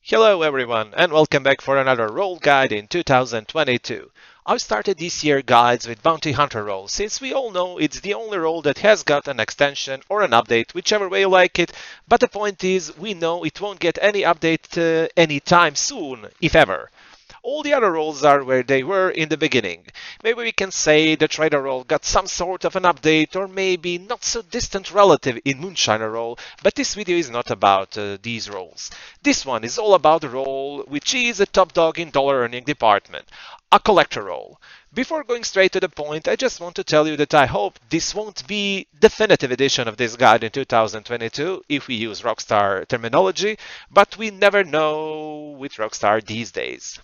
Hello everyone and welcome back for another role guide in 2022. I've started this year guides with Bounty Hunter role since we all know it's the only role that has got an extension or an update, whichever way you like it, but the point is we know it won't get any update anytime soon, if ever. All the other roles are where they were in the beginning. Maybe we can say the trader role got some sort of an update or maybe not so distant relative in Moonshiner role, but this video is not about these roles. This one is all about the role which is a top dog in dollar earning department, a collector role. Before going straight to the point, I just want to tell you that I hope this won't be definitive edition of this guide in 2022 if we use Rockstar terminology, but we never know with Rockstar these days.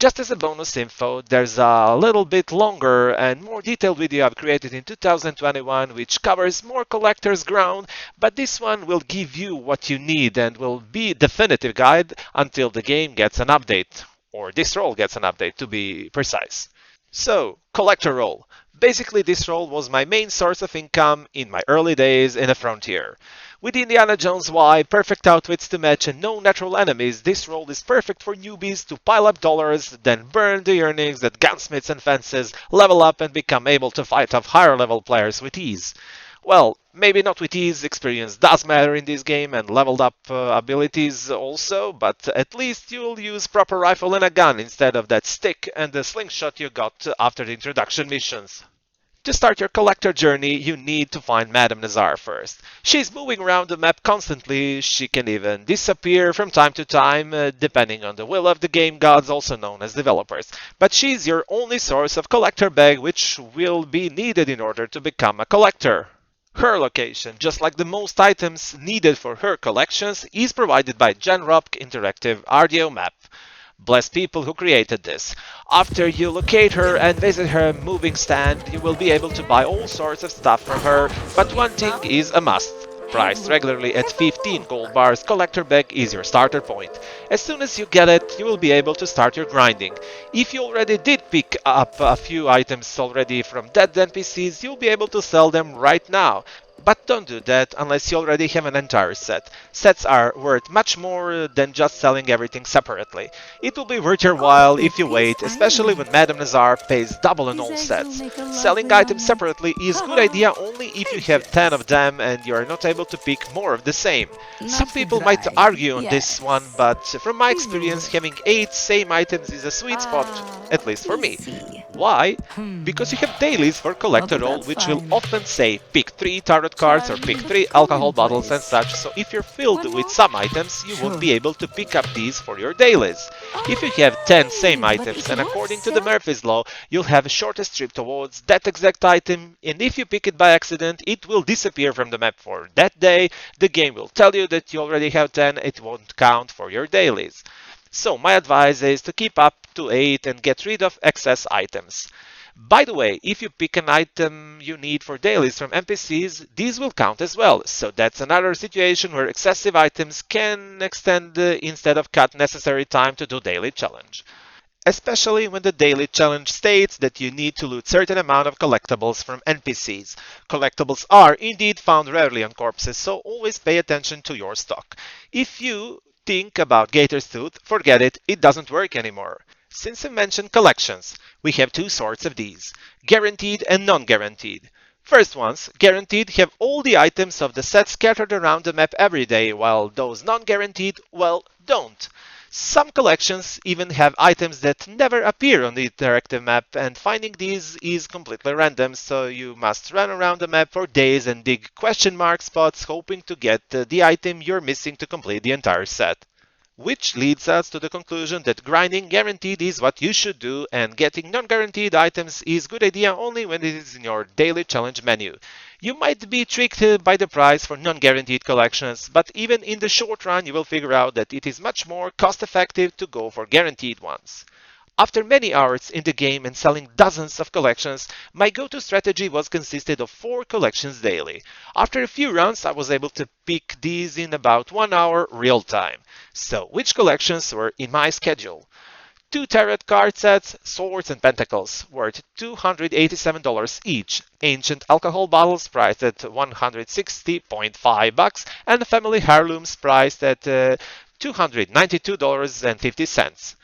Just as a bonus info, there's a little bit longer and more detailed video I've created in 2021 which covers more collector's ground, but this one will give you what you need and will be a definitive guide until the game gets an update, or this role gets an update to be precise. So, collector role. Basically, this role was my main source of income in my early days in a frontier. With Indiana Jones' Y, perfect outwits to match, and no natural enemies, this role is perfect for newbies to pile up dollars, then burn the earnings at gunsmiths and fences, level up and become able to fight off higher level players with ease. Well, maybe not with ease, experience does matter in this game and leveled up abilities also, but at least you'll use proper rifle and a gun instead of that stick and the slingshot you got after the introduction missions. To start your collector journey, you need to find Madame Nazar first. She's moving around the map constantly, she can even disappear from time to time, depending on the will of the game gods, also known as developers. But she's your only source of collector bag, which will be needed in order to become a collector. Her location, just like the most items needed for her collections, is provided by Genrock Interactive RDO map. Bless people who created this. After you locate her and visit her moving stand, you will be able to buy all sorts of stuff from her, but one thing is a must. Priced regularly at 15 gold bars, collector bag is your starter point. As soon as you get it, you will be able to start your grinding. If you already did pick up a few items already from dead NPCs, you'll be able to sell them right now. But don't do that unless you already have an entire set. Sets are worth much more than just selling everything separately. It will be worth your while if you wait, especially when Madame Nazar pays double on all sets. Selling items separately is a good idea only if you have 10 of them and you are not able to pick more of the same. Some people might argue on this one, but from my experience having 8 same items is a sweet spot, at least for me. Why? Because you have dailies for collector role which will often say pick 3 tarot cards or pick 3 alcohol bottles and such, so if you're filled with some items, you won't be able to pick up these for your dailies. If you have 10 same items, and according to the Murphy's Law, you'll have a shortest trip towards that exact item, and if you pick it by accident, it will disappear from the map for that day. The game will tell you that you already have 10, it won't count for your dailies. So my advice is to keep up to 8 and get rid of excess items. By the way, if you pick an item you need for dailies from NPCs, these will count as well, so that's another situation where excessive items can extend instead of cut necessary time to do daily challenge. Especially when the daily challenge states that you need to loot certain amount of collectibles from NPCs. Collectibles are indeed found rarely on corpses, so always pay attention to your stock. If you think about Gator's Tooth, forget it, it doesn't work anymore. Since I mentioned collections, we have two sorts of these, guaranteed and non-guaranteed. First ones, guaranteed, have all the items of the set scattered around the map every day, while those non-guaranteed, well, don't. Some collections even have items that never appear on the interactive map, and finding these is completely random, so you must run around the map for days and dig question mark spots hoping to get the item you're missing to complete the entire set. Which leads us to the conclusion that grinding guaranteed is what you should do, and getting non-guaranteed items is a good idea only when it is in your daily challenge menu. You might be tricked by the price for non-guaranteed collections, but even in the short run you will figure out that it is much more cost-effective to go for guaranteed ones. After many hours in the game and selling dozens of collections, my go-to strategy was consisted of 4 collections daily. After a few runs, I was able to pick these in about 1 hour real time. So, which collections were in my schedule? 2 tarot card sets, swords and pentacles, worth $287 each, ancient alcohol bottles priced at $160.5, and family heirlooms priced at $292.50.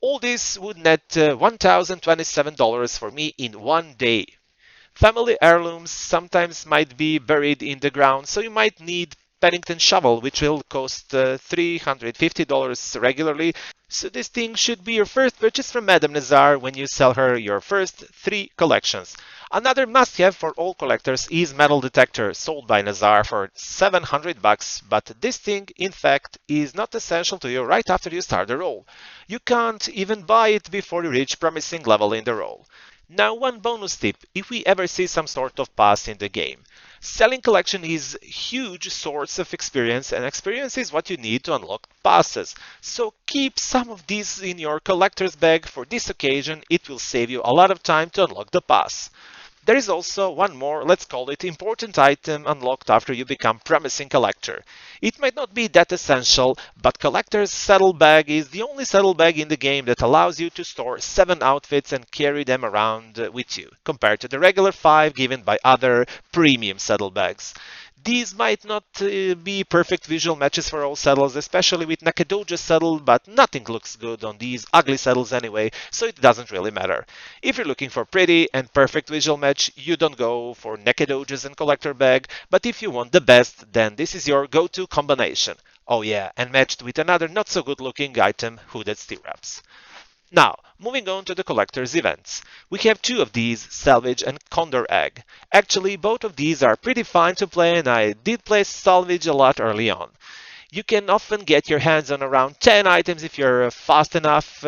All this would net $1,027 for me in one day. Family heirlooms sometimes might be buried in the ground, so you might need Pennington shovel, which will cost $350 regularly. So this thing should be your first purchase from Madame Nazar when you sell her your first 3 collections. Another must-have for all collectors is metal detector, sold by Nazar for $700, but this thing, in fact, is not essential to you right after you start the roll. You can't even buy it before you reach promising level in the roll. Now, one bonus tip if we ever see some sort of pass in the game. Selling collection is a huge source of experience, and experience is what you need to unlock passes. So keep some of these in your collector's bag for this occasion. It will save you a lot of time to unlock the pass. There is also one more, let's call it important item unlocked after you become promising collector. It might not be that essential, but collector's saddle bag is the only saddle bag in the game that allows you to store 7 outfits and carry them around with you, compared to the regular 5 given by other premium saddle bags. These might not be perfect visual matches for all saddles, especially with Nakadoja saddle, but nothing looks good on these ugly saddles anyway, so it doesn't really matter. If you're looking for pretty and perfect visual match, you don't go for Nakadojas and collector bag, but if you want the best, then this is your go-to combination. Oh yeah, and matched with another not so good looking item, hooded stirrups. Now, moving on to the collector's events. We have 2 of these, Salvage and Condor Egg. Actually, both of these are pretty fun to play, and I did play Salvage a lot early on. You can often get your hands on around 10 items if you're fast enough.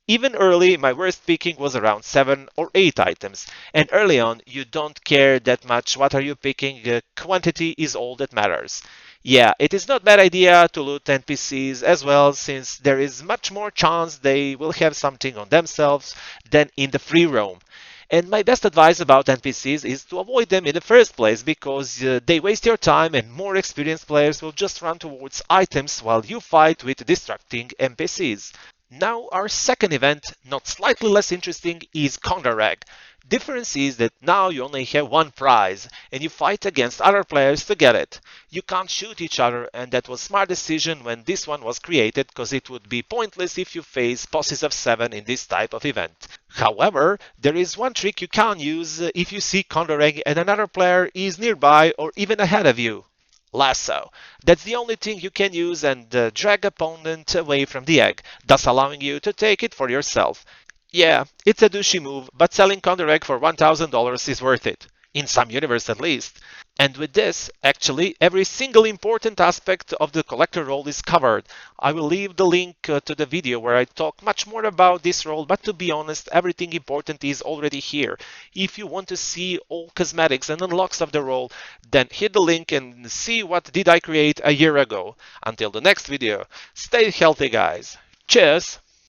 Even early, my worst picking was around 7 or 8 items. And early on, you don't care that much what are you picking, quantity is all that matters. Yeah, it is not bad idea to loot NPCs as well, since there is much more chance they will have something on themselves than in the free roam. And my best advice about NPCs is to avoid them in the first place, because they waste your time and more experienced players will just run towards items while you fight with distracting NPCs. Now our second event, not slightly less interesting, is Condoring. Difference is that now you only have one prize and you fight against other players to get it. You can't shoot each other, and that was smart decision when this one was created, because it would be pointless if you face bosses of 7 in this type of event. However, there is one trick you can use if you see Condoring and another player is nearby or even ahead of you. Lasso. That's the only thing you can use and drag opponent away from the egg, thus allowing you to take it for yourself. Yeah, it's a douchey move, but selling Condor Egg for $1,000 is worth it. In some universe at least. And with this, actually, every single important aspect of the collector role is covered. I will leave the link to the video where I talk much more about this role, but to be honest, everything important is already here. If you want to see all cosmetics and unlocks of the role, then hit the link and see what did I create a year ago. Until the next video, stay healthy guys. Cheers!